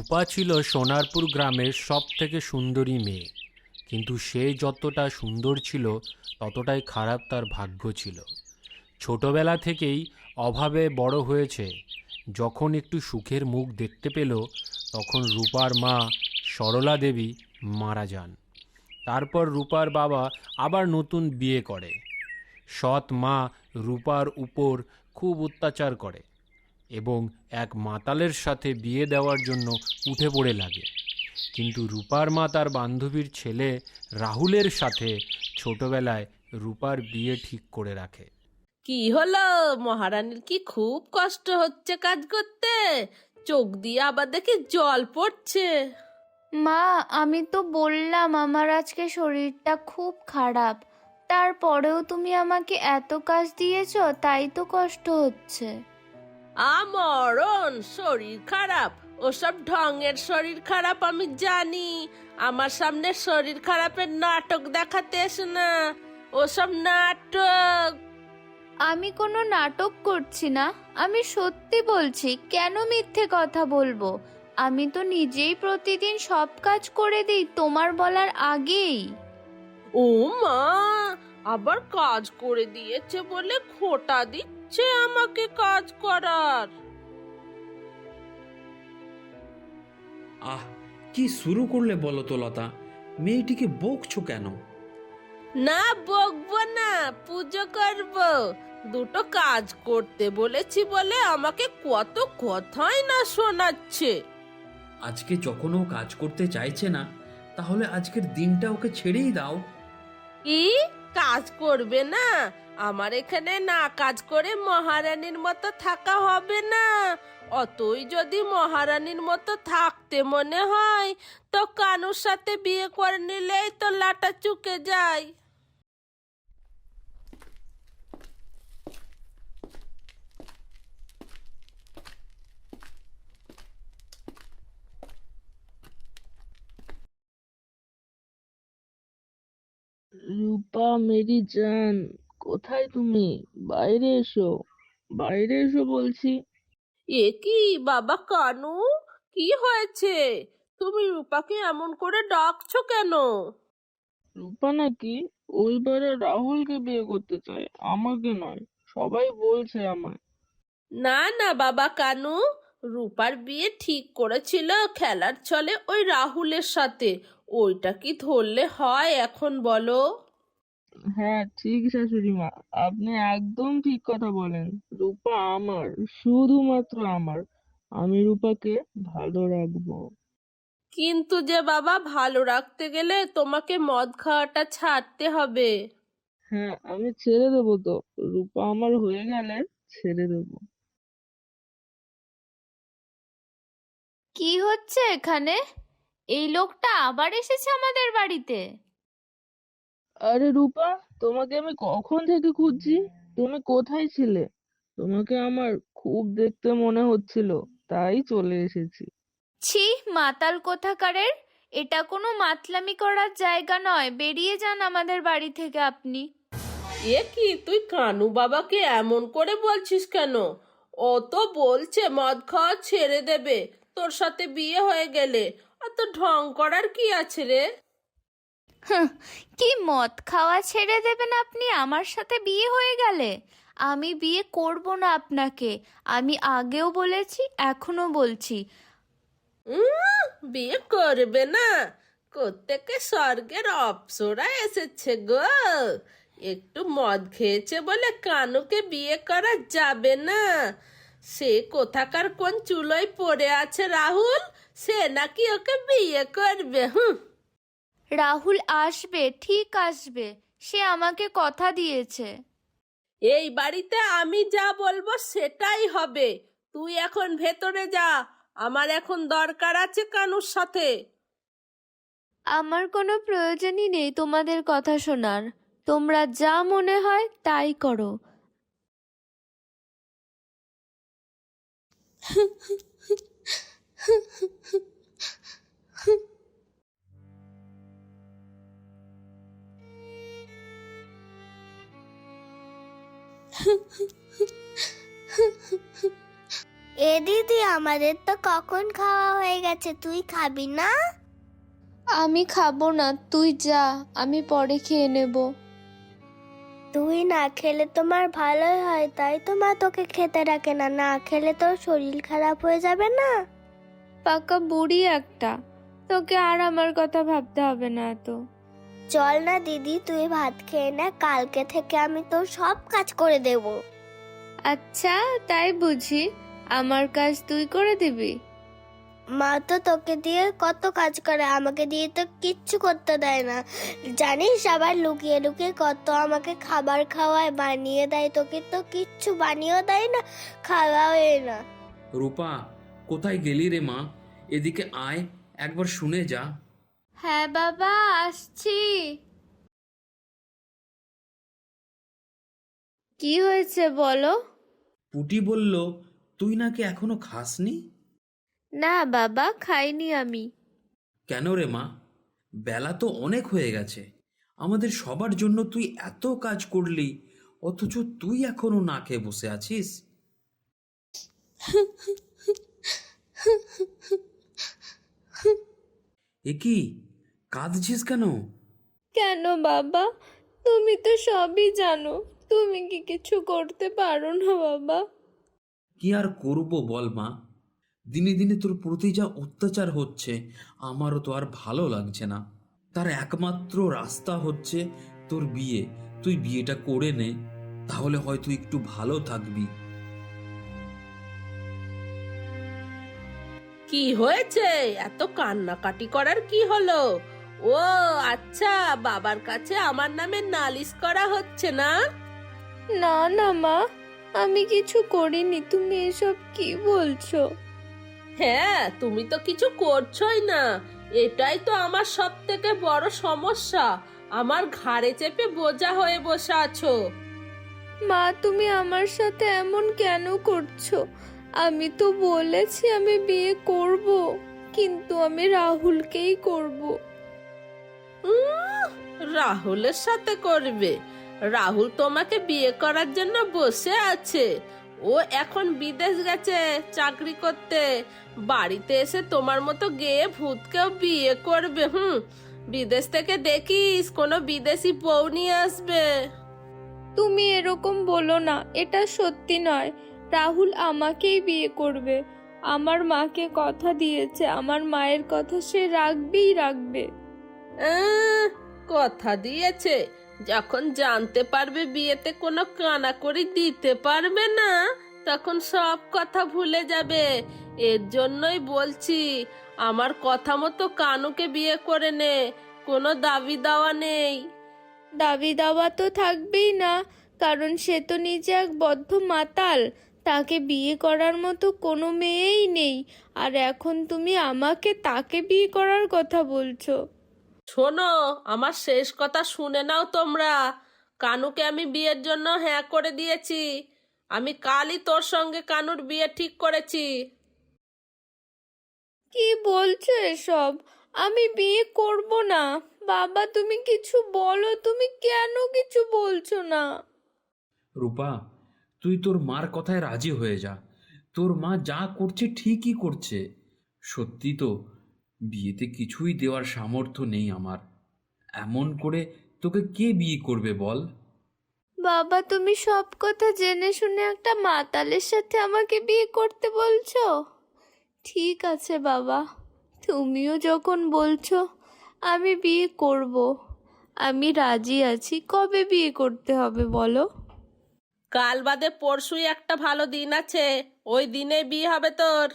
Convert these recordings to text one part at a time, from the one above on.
রূপা ছিল সোনারপুর গ্রামের সব থেকে সুন্দরী মেয়ে, কিন্তু সে যতটা সুন্দর ছিল ততটাই খারাপ তার ভাগ্য ছিল। ছোটবেলা থেকেই অভাবে বড় হয়েছে। যখন একটু সুখের মুখ দেখতে পেল তখন রূপার মা সরলা দেবী মারা যান। তারপর রূপার বাবা আবার নতুন বিয়ে করে। সৎ মা রূপার উপর খুব অত্যাচার করে এবং এক মাতালের সাথে বিয়ে দেওয়ার জন্য উঠে পড়ে লাগে। কিন্তু রূপার মা তার বান্ধবীর ছেলে রাহুলের সাথে ছোটবেলায় রূপার বিয়ে ঠিক করে রাখে। কি হলো, মহারানীর কি খুব কষ্ট হচ্ছে কাজ করতে? চোখ দিয়ে আবার দেখি জল পড়ছে। মা, আমি তো বললাম আমার আজকে শরীরটা খুব খারাপ, তারপরেও তুমি আমাকে এত কাজ দিয়েছো, তাই তো কষ্ট হচ্ছে। আমরণ শরীর খারাপ? ওসব ঢঙের শরীর খারাপ আমি জানি। আমার সামনে শরীর খারাপের নাটক দেখাতে এসো না, ওসব নাটক। আমি কোনো নাটক করছি না, আমি সত্যি বলছি। কেন মিথ্যে কথা বলবো? আমি তো নিজেই প্রতিদিন সব কাজ করে দিই তোমার বলার আগেই। ও মা, আবার কাজ করে দিয়েছে বলে খোঁটা দিচ্ছে আমাকে কাজ করার। আহ, কি শুরু করলে বলো তো লতা? মেয়েটিকে বকছো কেন? না বকবো না, পুজো করব। দুটো কাজ করতে বলেছি বলে আমাকে কত কথাই না শোনাচ্ছে। আজকে যখন ও কাজ করতে চাইছে না, তাহলে আজকের দিনটা ওকে ছেড়েই দাও। কি কাজ করবে না? আমার এখানে না কাজ করে মহারানীর মতো থাকা হবে না। অতই যদি মহারানীর মতো থাকতে মনে হয় তো কানুর সাথে বিয়ে করে নিলেই তো লাটা চুকে যায়। রূপা মেরি জান, কোথায় তুমি? বাইরে এসো, বাইরে এসো বলছি। এ কি বাবা কানু, কি হয়েছে? তুমি রূপাকে এমন করে ডাকছো কেন? রূপা নাকি ওই বারে রাহুলকে বিয়ে করতে চায়, আমাকে নয়। সবাই বলছে আমায়। না না বাবা কানু, রূপার বিয়ে ঠিক করেছিল খেলার ছলে ওই রাহুলের সাথে। ওইটা কি ধরলে হয় এখন বলো? হ্যাঁ ঠিক শাশুড়ি মা, আপনি একদম ঠিক কথা বলেন। রূপা আমার, শুধুমাত্র আমার। আমি রূপাকে ভালো রাখবো। কিন্তু যে বাবা, ভালো রাখতে গেলে তোমাকে মদ খাওয়াটা ছাড়তে হবে। হ্যাঁ, আমি ছেড়ে দেবো তো। রূপা আমার হয়ে গেলে ছেড়ে দেবো। কি হচ্ছে এখানে? এই লোকটা আবার এসেছে আমাদের বাড়িতে। আরে রূপা, তোমাকে আমি কখন থেকে খুঁজছি। তুমি কোথায় ছিলে? তোমাকে আমার খুব দেখতে মনে হচ্ছিল, তাই চলে এসেছি। ছি, মাতাল কোথাকারের! এটা কোনো মাতলামি করার জায়গা নয়, বেরিয়ে যান আমাদের বাড়ি থেকে আপনি। এ কি, তুই কানু বাবাকে এমন করে বলছিস কেন? ও তো বলছে মদ খাওয়া ছেড়ে দেবে তোর সাথে বিয়ে হয়ে গেলে। অত ঢং করার কি আছে রে? হাহ, কি মদ খাওয়া ছেড়ে দেবেন আপনি আমার সাথে বিয়ে হয়ে গেলে? আমি বিয়ে করব না আপনাকে। আমি আগেও বলেছি, এখনো বলছি। বিয়ে করবে না? কোত্থেকে স্বর্গের অপ্সরা এসেছে গো! একটু মদ খেয়েছে বলে কানুকে বিয়ে করা যাবে না? সে কোথাকার কোন চুলোয় পড়ে আছে রাহুল, সে নাকি ওকে বিয়ে করবে? হুম। রাহুল আসবে, ঠিক আসবে। সে আমাকে কথা দিয়েছে। এই বাড়িতে আমি যা বলবো সেটাই হবে। তুই এখন ভেতরে যা, আমার এখন দরকার আছে কানুর সাথে। আমার কোনো প্রয়োজনই নেই তোমাদের কথা শোনার। তোমরা যা মনে হয় তাই করো। এ দিদি, আমাদের তো কখন খাওয়া হয়ে গেছে, তুই খাবি না? আমি খাবো না, তুই যা, আমি পরে খেয়ে নেব। তুই না খেলে তোমার ভালোই হয়, তাই তো মা তোকে খেতে রাখে না। না খেলে তোর শরীর খারাপ হয়ে যাবে না? পাকা বুড়ি একটা, তোকে আর আমার কথা ভাবতে হবে না এত। চল না দিদি, তুই ভাত খেয়ে নে, কালকে থেকে আমি তোর সব কাজ করে দেব। আচ্ছা, তাই বুঝি? আমার কাজ তুই করে দিবি? মা তো তোকে দিয়ে কত কাজ করে, আমাকে দিয়ে তো কিচ্ছু করতে দেয় না। জানিস, আবার লুকিয়ে লুকিয়ে কত আমাকে খাবার খাওয়ায়, বানিয়ে দেয়। তোকে তো কিচ্ছু বানিয়েও দেয় না, খাওয়াও না। রূপা, কোথায় গেলি রে মা? এদিকে আয়, একবার শুনে যা। হ্যাঁ বাবা, আসছি। কি হয়েছে বলো? পুটি বলল তুই নাকি এখনো খাসনি। না বাবা, খাইনি আমি। কেন রে মা? বেলা তো অনেক হয়ে গেছে, আমাদের সবার জন্য তুই এত কাজ করলি, অথচ তুই এখনো না খেয়ে বসে আছিস। এ কি, কাঁদছিস কেন? কেন বাবা? তুমি তো সবই জানো, তুমি কি কিছু করতে পারো না বাবা? কি আর করব বল মা, দিনে দিনে তোর প্রতি যা অত্যাচার হচ্ছে আমারও তো আর ভালো লাগছে না। তার একমাত্র রাস্তা হচ্ছে তোর বিয়ে। তুই বিয়েটা করে নে, তাহলে হয়তো একটু ভালো থাকবি। কি হয়েছে? এত কান্নাকাটি করার কি হলো? ও আচ্ছা, বাবার কাছে আমার নামে নালিশ করা হচ্ছে না? না না মা, আমি কিছু করিনি, তুমি এসব কি বলছো? হ্যাঁ, তুমি তো কিছু করছোই না। এটাই তো আমার সব থেকে বড় সমস্যা। আমার ঘাড়ে চেপে বোঝা হয়ে বসে আছো। মা, তুমি আমার সাথে এমন কেন করছো? আমি তো বলেছি আমি বিয়ে করব, কিন্তু আমি রাহুলকেই করব। উম, রাহুলের সাথে করবে? রাহুল তোমাকে বিয়ে করার জন্য বসে আছে। ও এখন বিদেশ গেছে চাকরি করতে। বাড়িতে এসে তোমার মতো গেয়ে ভূতকেও বিয়ে করবে। বিদেশ থেকে দেখিস কোনো বিদেশি বউ নিয়ে আসবে। তুমি এরকম বলো না, এটা সত্যি নয়। রাহুল আমাকেই বিয়ে করবে। আমার মাকে কথা দিয়েছে, আমার মায়ের কথা সে রাখবেই রাখবে। আহ, কথা দিয়েছে? যখন জানতে পারবে বিয়েতে কোনো কানাকড়ি দিতে পারবে না, তখন সব কথা ভুলে যাবে। এর জন্যই বলছি, আমার কথা মতো কানুকে বিয়ে করে নে। কোনো দাবি দাওয়া নেই। দাবি দাওয়া তো থাকবেই না, কারণ সে তো নিজে এক বদ্ধ মাতাল। তাকে বিয়ে করার মতো কোনো মেয়েই নেই, আর এখন তুমি আমাকে তাকে বিয়ে করার কথা বলছো? শোনো, আমার শেষ কথা শুনে নাও তোমরা। কানুকে আমি বিয়ের জন্য হ্যাঁ করে দিয়েছি। আমি কালই তোর সঙ্গে কানুর বিয়ে ঠিক করেছি। কি বলছো এসব? আমি বিয়ে করব না। বাবা, তুমি কিছু বলো, তুমি কেন কিছু বলছো না? রূপা, তুই তোর মার কথায় রাজি হয়ে যা। তোর মা যা করছে ঠিকই করছে। সত্যি তো, বিয়েতে কিছুই দেওয়ার সামর্থ্য নেই আমার। এমন করে তোকে কে বিয়ে করবে বল? বাবা, তুমি সব কথা জেনে শুনে একটা মাতালের সাথে আমাকে বিয়ে করতে বলছো? ঠিক আছে বাবা, তুমিও যখন বলছো, আমি বিয়ে করব। আমি রাজি আছি। কবে বিয়ে করতে হবে বলো? কাল বাদে পরশুই একটা ভালো দিন আছে, ওই দিনে বিয়ে হবে তোর।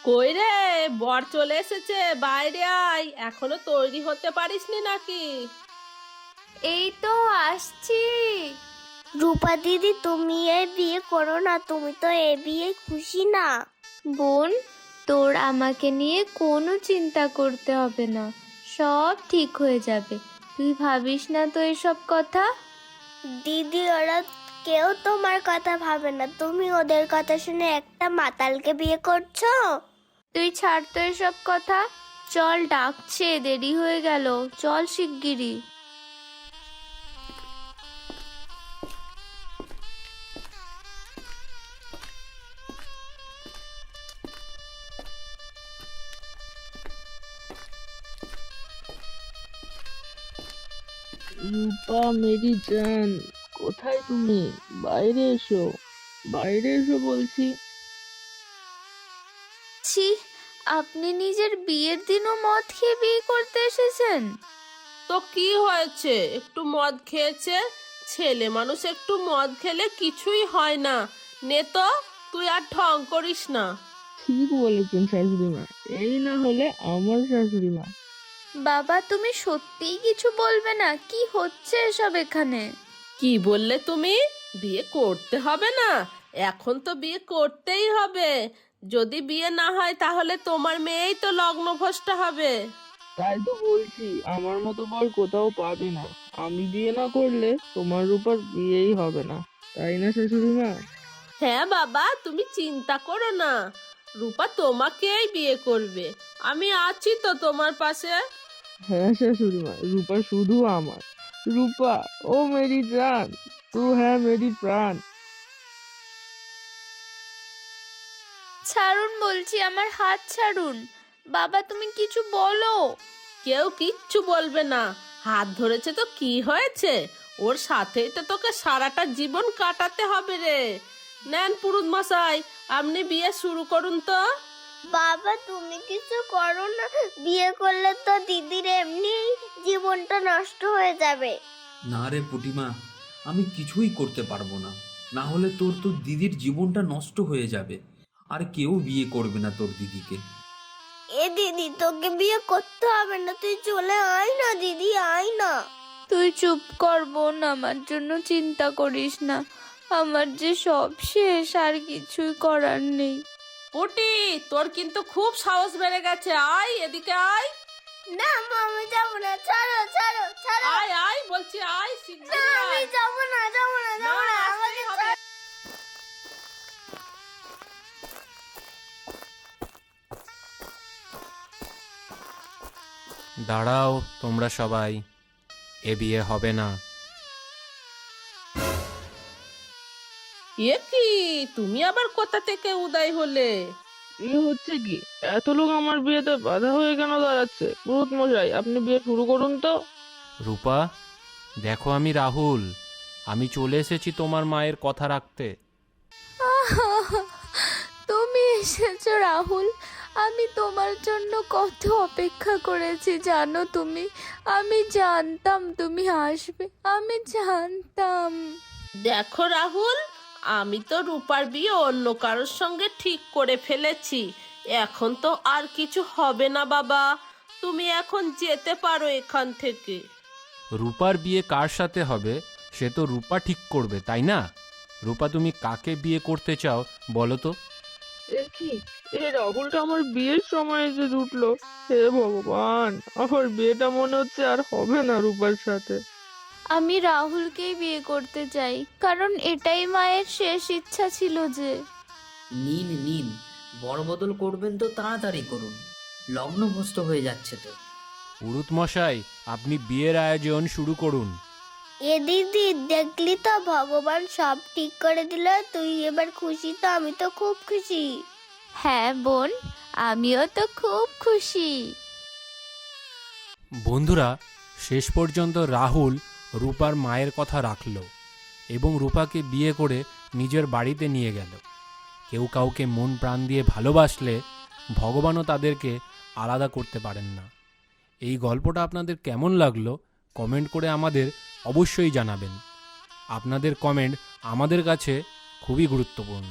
কই রে, বর চলে এসেছে, বাইরে আয়। এখনো তৈরি হতে পারিসনি নাকি? এই তো আসছি। রূপা দিদি, তুমি এ বিয়ে করো না, তুমি তো এ বিয়ে খুশি না। বোন, তোর আমাকে নিয়ে কোনো চিন্তা করতে হবে না, সব ঠিক হয়ে যাবে। তুই ভাবিস না তো এসব কথা? দিদি, ওরা কেউ তোমার কথা ভাবে না, তুমি ওদের কথা শুনে একটা মাতালকে বিয়ে করছো। তুই ছাড় তো এসব কথা। চল, ডাকছে, দেরি হয়ে গেল, চল শিগগিরই। রূপা, মেরি জান, কোথায় তুমি? বাইরে এসো, বাইরে এসো বলছি। ছি, আপনি নিজের বিয়ের দিনও মদ খেয়ে বিয়ে করতে এসেছেন? তো কি হয়েছে, একটু মদ খেয়েছে? ছেলে মানুষ একটু মদ খেলে কিছুই হয় না। নে তো, তুই আর ঢং করিস না। ঠিক বলেছেন শাশুড়ি মা, এই না হলে আমার শাশুড়ি মা। বাবা, তুমি সত্যিই কিছু বলবে না? কি হচ্ছে এসব এখানে? কি বললে তুমি? বিয়ে করতে হবে না? এখন তো বিয়ে করতেই হবে। যদি বিয়ে না হয় তাহলে তোমার মেয়েই তো লগ্নভ্রষ্ট হবে। তাই তো বলছি, আমার মতো বর কোথাও পাবে না। আমি বিয়ে না করলে তোমার রূপার বিয়েই হবে না, তাই না শাশুড়ি মা? হ্যাঁ বাবা, তুমি চিন্তা করো না, রূপা তোমাকেই বিয়ে করবে। আমি আছি তো তোমার পাশে। হ্যাঁ শাশুড়ি মা, রূপা শুধু আমার। রূপা, ও মেরি জান, তু হ্যাঁ মেরি প্রাণ। ছাড়ুন বলছি, আমার হাত ছাড়ুন। বাবা, তুমি কিছু বলো। কেউ কিচ্ছু বলবে না। হাত ধরেছে তো কি হয়েছে, ওর সাথেই তো তোকে সারাটা জীবন কাটাতে হবে রে। নেন পুরুত মশাই, আপনি বিয়ে শুরু করুন তো। বাবা, তুমি কিছু করো না, বিয়ে করলে তো দিদির এমনি জীবনটা নষ্ট হয়ে যাবে। না রে পুটিমা, আমি কিছুই করতে পারবো না। না হলে তোর তো দিদির জীবনটা নষ্ট হয়ে যাবে, আর কেউ বিয়ে করবে না তোর দিদিকে। এ দিদি, তোকে বিয়ে করতে হবে না, তুই চলে আয় না দিদি, আয় না। তুই চুপ কর বোন, আমার জন্য চিন্তা করিস না। আমার যে সব শেষ, আর কিছুই করার নেই। পুটি, তোর কিন্তু খুব সাহস বেড়ে গেছে। আয় এদিকে আয়। না মা, আমি যাবো না, ছাড়ো ছাড়ো ছাড়ো। আয় আয় বলছি, আয় না, শিগগিরই আমি আয়। যাবো না, যাবো না, না, যাবো না, আসতেই আমাকে হবে। দাঁড়াও তোমরা সবাই, এ বিয়ে হবে না। এ কি, তুমি আবার কোথা থেকে উদয় হলে? কি হচ্ছে কি? এত লোক আমার বিয়েতে বাধা হয়ে কেন দাঁড়াচ্ছে? পুরোহিত মশাই, আপনি বিয়ে শুরু করুন তো। রূপা, দেখো আমি রাহুল, আমি চলে এসেছি তোমার মায়ের কথা রাখতে। তুমি এসেছো রাহুল? আমি তোমার জন্য কত অপেক্ষা করেছি জানো তুমি? আমি জানতাম তুমি আসবে, আমি জানতাম। দেখো রাহুল, আমি তো রূপার বিয়ে অন্য কারোর সঙ্গে ঠিক করে ফেলেছি। এখন তো আর কিছু হবে না বাবা, তুমি এখন যেতে পারো এখান থেকে। রূপার বিয়ে কার সাথে হবে সে তো রূপা ঠিক করবে, তাই না? রূপা, তুমি কাকে বিয়ে করতে চাও বলো তো? এ কি, এই রাহুলটা আমার বিয়ের সময় এসে জুটলো। হে ভগবান, আমার বিয়েটা মনে হচ্ছে আর হবে না রূপার সাথে। আমি রাহুলকেই বিয়ে করতে চাই, কারণ এটাই মায়ের শেষ ইচ্ছা ছিল যে। নিন নিন, বড় বদল করবেন তো তাড়াতাড়ি করুন, লগ্নভ্রষ্ট হয়ে যাচ্ছে তো। পুরুত মশাই, আপনি বিয়ের আয়োজন শুরু করুন। এ দিদি, দেখলি তো ভগবান সব ঠিক করে দিল। তুই এবার খুশি তো? আমি তো খুব খুশি। হ্যাঁ বোন, আমিও তো খুব খুশি। বন্ধুরা, শেষ পর্যন্ত রাহুল রূপার মায়ের কথা রাখল এবং রূপাকে বিয়ে করে নিজের বাড়িতে নিয়ে গেল। কেউ কাউকে মন প্রাণ দিয়ে ভালোবাসলে ভগবানও তাদেরকে আলাদা করতে পারেন না। এই গল্পটা আপনাদের কেমন লাগলো কমেন্ট করে আমাদের অবশ্যই জানাবেন। আপনাদের কমেন্ট আমাদের কাছে খুবই গুরুত্বপূর্ণ।